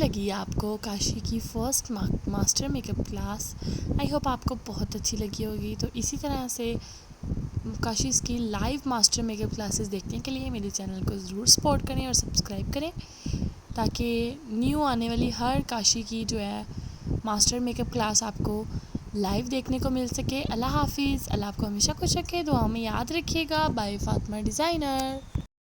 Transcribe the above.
लगी आपको काशी की first master makeup class? I hope आपको बहुत अच्छी लगी होगी। तो इसी तरह से काशीज़ की लाइव मास्टर मेकअप क्लासेस देखने के लिए मेरे चैनल को ज़रूर सपोर्ट करें और सब्सक्राइब करें, ताकि न्यू आने वाली हर काशी की जो है मास्टर मेकअप क्लास आपको लाइव देखने को मिल सके। अल्लाह हाफ़िज़। अल्लाह आपको हमेशा खुश रखे, दुआ में याद रखिएगा। Bye Fatima designer.